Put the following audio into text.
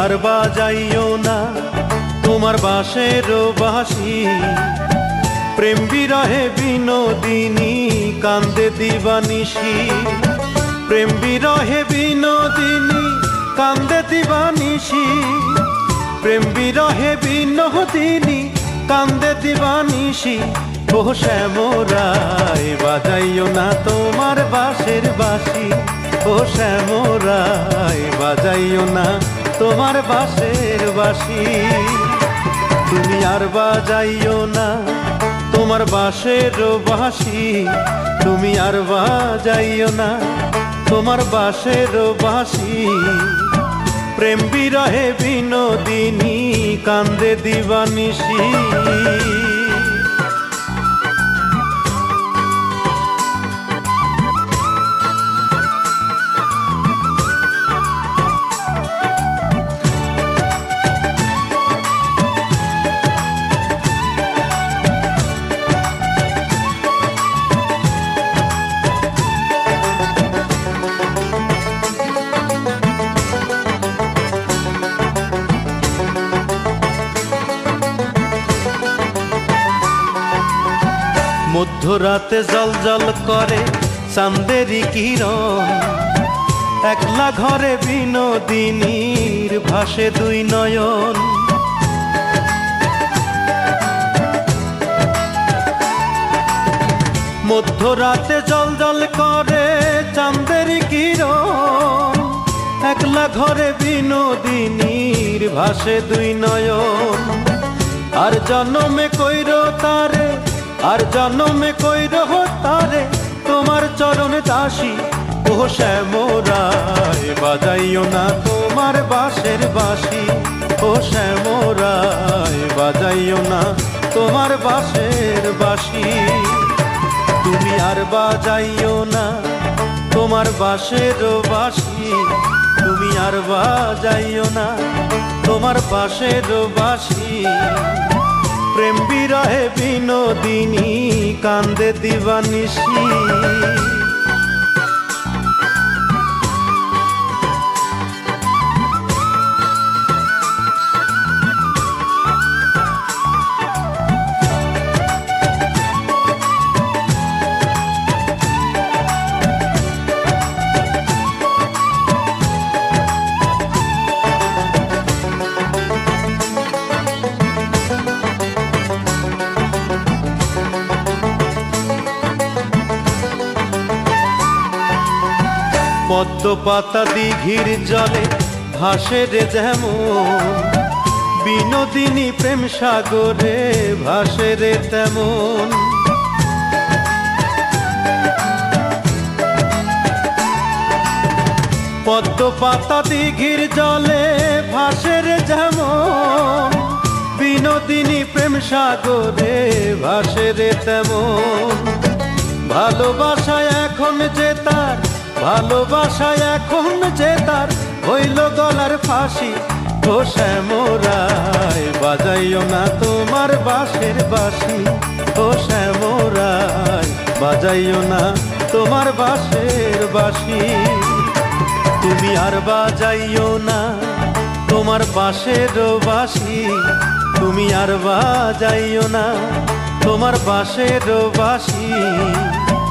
আর বাজাইও না তোমার বাঁশের বাঁশি, প্রেম বিরহে বিনোদিনী কান্দে দিবানিশি। প্রেম বিরহে বিনোদিনী কান্দে দিবানিশি, প্রেম বিরহে বিনোদিনী কান্দে দিবানিশি। ও শ্যামরায় বাজাইও না তোমার বাঁশের বাঁশি, ও শ্যামরায় বাজাইও না তোমার বাঁশের বাঁশি। তুমি আর বাজাইও না তোমার বাঁশের বাঁশি, তুমি আর বাজাইও না তোমার বাঁশের বাঁশি, প্রেম বিরহে বিনোদিনী কান্দে দিবানিশি। মধ্যরাতে জল জল করে চাঁদেরি কিরণ, একলা ঘরে বিনোদিনীর ভাসে দুই নয়ন। মধ্যরাতে জল জল করে চাঁদেরি কিরণ, একলা ঘরে বিনোদিনীর ভাসে দুই নয়ন। আর জন্মে কইরো তারে, আর জন্মে কইরো তারে তোমার চরণ দাসী। ও শ্যামরায় বাজাইও না তোমার বাঁশের বাঁশি, ও শ্যামরায় বাজাইও না তোমার বাঁশের বাঁশি। তুমি আর বাজাইও না তোমার বাঁশের বাঁশি, তুমি আর বাজাইও না তোমার বাঁশের বাঁশি, প্রেম বিরহে বিনোদিনী কান্দে দিবানিশি। পদ্ম পাতা দিঘির জলে ভাসে রে যেমন, বিনোদিনী প্রেম সাগরে ভাসে রে তেমন। পদ্ম পাতা দিঘির জলে ভাসে রে যেমন, বিনোদিনী প্রেম সাগরে ভাসে রে তেমন। ভালোবাসায় এখন যে তার, ভালোবাসায় এখন যে তার হইল গলার ফাঁসি। ও শ্যামরায় বাজাইও না তোমার বাঁশের বাঁশি, ও শ্যামরায় বাজাইও না তোমার বাঁশের বাঁশি। তুমি আর বাজাইও না তোমার বাঁশের বাঁশি, তুমি আর বাজাইও না তোমার বাঁশের বাঁশি।